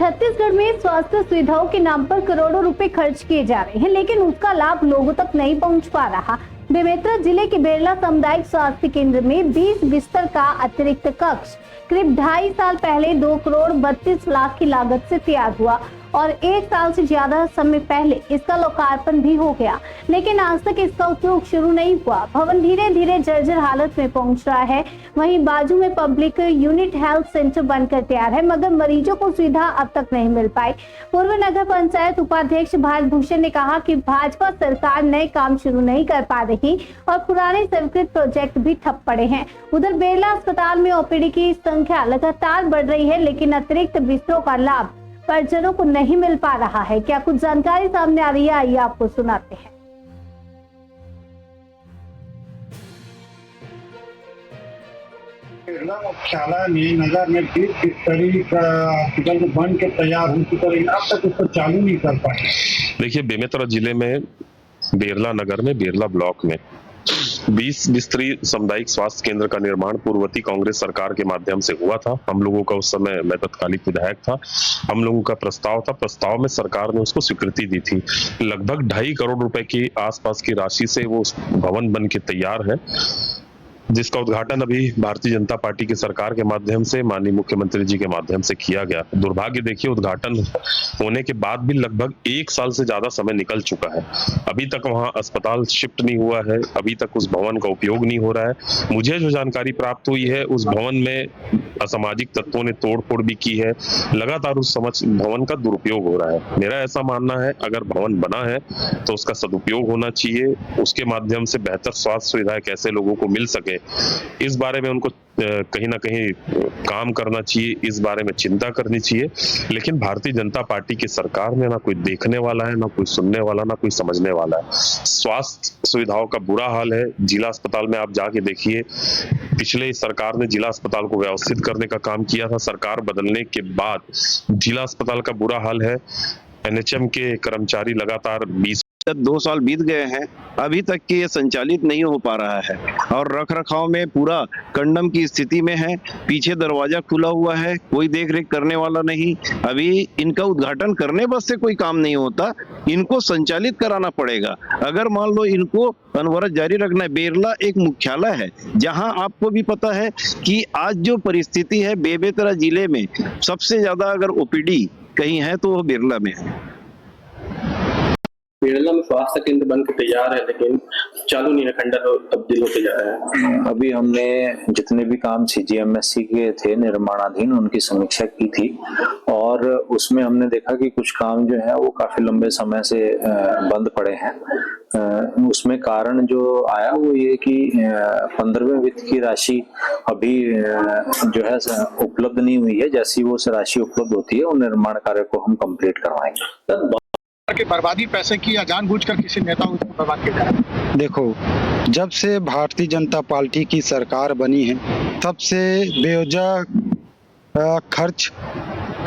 छत्तीसगढ़ में स्वास्थ्य सुविधाओं के नाम पर करोड़ों रुपए खर्च किए जा रहे हैं, लेकिन उसका लाभ लोगों तक नहीं पहुंच पा रहा। बेमेतरा जिले के बेरला सामुदायिक स्वास्थ्य केंद्र में 20 बिस्तर का अतिरिक्त कक्ष करीब 2.5 साल पहले 2 करोड़ 32 लाख की लागत से तैयार हुआ और 1 साल से ज्यादा समय पहले इसका लोकार्पण भी हो गया, लेकिन आज तक इसका उपयोग शुरू नहीं हुआ। भवन धीरे धीरे जर्जर हालत में पहुंच रहा है। वहीं बाजू में पब्लिक यूनिट हेल्थ सेंटर बनकर तैयार है, मगर मरीजों को सुविधा अब तक नहीं मिल पाई। पूर्व नगर पंचायत उपाध्यक्ष भारत भूषण ने कहा कि भाजपा सरकार नए काम शुरू नहीं कर पा रही और पुराने स्वीकृत प्रोजेक्ट भी ठप पड़े हैं। उधर बेरला अस्पताल में ओपीडी की संख्या लगातार बढ़ रही है, लेकिन अतिरिक्त बिस्तरों का लाभ परिजनों को नहीं मिल पा रहा है। क्या कुछ जानकारी सामने आ रही है, आइए आपको सुनाते हैं। मुख्यालय में नगर में 20 बिस्तरी का हॉस्पिटल बन के तैयार हो चुका है, अब तक उसको चालू नहीं कर पाए। देखिए, बेमेतरा जिले में बेरला नगर में बेरला ब्लॉक में 20 बिस्तरी सामुदायिक स्वास्थ्य केंद्र का निर्माण पूर्ववर्ती कांग्रेस सरकार के माध्यम से हुआ था। हम लोगों का उस समय, मैं तत्कालिक विधायक था, हम लोगों का प्रस्ताव था। प्रस्ताव में सरकार ने उसको स्वीकृति दी थी। लगभग 2.5 करोड़ रुपए की आसपास की राशि से वो भवन बन के तैयार है, जिसका उद्घाटन अभी भारतीय जनता पार्टी की सरकार के माध्यम से, माननीय मुख्यमंत्री जी के माध्यम से किया गया। दुर्भाग्य देखिए, उद्घाटन होने के बाद भी लगभग 1 साल से ज्यादा समय निकल चुका है। अभी तक वहां अस्पताल शिफ्ट नहीं हुआ है, अभी तक उस भवन का उपयोग नहीं हो रहा है। मुझे जो जानकारी प्राप्त हुई है, उस भवन में असामाजिक तत्वों ने तोड़फोड़ भी की है। लगातार उस भवन का दुरुपयोग हो रहा है। मेरा ऐसा मानना है, अगर भवन बना है तो उसका सदुपयोग होना चाहिए। उसके माध्यम से बेहतर स्वास्थ्य सुविधाएं कैसे लोगों को मिल सके, इस बारे में उनको कहीं ना कहीं काम करना चाहिए, इस बारे में चिंता करनी चाहिए। लेकिन भारतीय जनता पार्टी की सरकार में ना कोई देखने वाला है, ना कोई सुनने वाला, ना कोई समझने वाला है। स्वास्थ्य सुविधाओं का बुरा हाल है। जिला अस्पताल में आप जाके देखिए, पिछले सरकार ने जिला अस्पताल को व्यवस्थित करने का काम किया था। सरकार बदलने के बाद जिला अस्पताल का बुरा हाल है। एनएचएम के कर्मचारी लगातार 2 साल बीत गए हैं, अभी तक कि ये संचालित नहीं हो पा रहा है और रख रखाव में पूरा कंडम की स्थिति में है। पीछे दरवाजा खुला हुआ है, कोई देख रेख करने वाला नहीं। अभी इनका उद्घाटन करने बस से कोई काम नहीं होता, इनको संचालित कराना पड़ेगा। अगर मान लो इनको अनवरत जारी रखना है। बेरला एक मुख्यालय है, जहां आपको भी पता है कि आज जो परिस्थिति है बेमेतरा जिले में, सबसे ज्यादा अगर ओपीडी कहीं है तो वो बेरला में है। बेरला में स्वास्थ्य केंद्र बन के तैयार है, लेकिन चालू नहीं है, खंडर तब्दील होते जा रहा है। अभी हमने जितने भी काम सीजीएमएससी के थे निर्माणाधीन, उनकी समीक्षा की थी और उसमें हमने देखा कि कुछ काम जो है वो काफी लंबे समय से बंद पड़े हैं। उसमें कारण जो आया वो ये कि 15वें वित्त की राशि अभी जो है उपलब्ध नहीं हुई है। जैसी वो राशि उपलब्ध होती है, वो निर्माण कार्य को हम कंप्लीट करवाएंगे। कि बर्बादी पैसे की या जानबूझकर किसी नेता को बर्बाद किया जाए। देखो, जब से भारतीय जनता पार्टी की सरकार बनी है, तब से बेवजह खर्च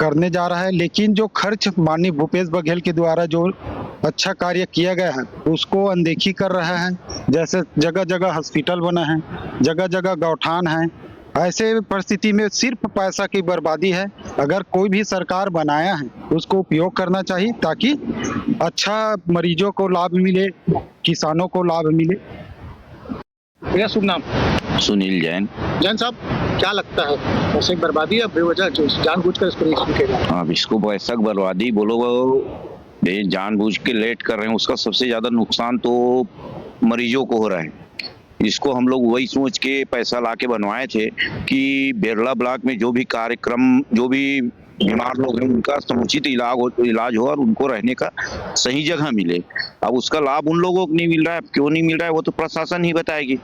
करने जा रहा है। लेकिन जो खर्च माननीय भूपेश बघेल के द्वारा जो अच्छा कार्य किया गया है, उसको अनदेखी कर रहा है। जैसे जगह जगह हॉस्पिटल बना है, जगह जगह गौठान है। ऐसे परिस्थिति में सिर्फ पैसा की बर्बादी है। अगर कोई भी सरकार बनाया है, उसको उपयोग करना चाहिए ताकि अच्छा मरीजों को लाभ मिले, किसानों को लाभ मिले। मेरा शुभ नाम सुनील जैन। जैन साहब, क्या लगता है पैसे की बर्बादी या बेवजह जानबूझकर इसको नहीं किया जाए? अब इसको पैसा बर्बादी बोलो, जानबूझ के लेट कर रहे हैं, उसका सबसे ज्यादा नुकसान तो मरीजों को हो रहा है। इसको हम लोग वही सोच के पैसा लाके बनवाए थे कि बेरला ब्लॉक में जो भी कार्यक्रम, जो भी बीमार लोग हैं, उनका समुचित इलाज हो और उनको रहने का सही जगह मिले। अब उसका लाभ उन लोगों को नहीं मिल रहा है। अब क्यों नहीं मिल रहा है वो तो प्रशासन ही बताएगी।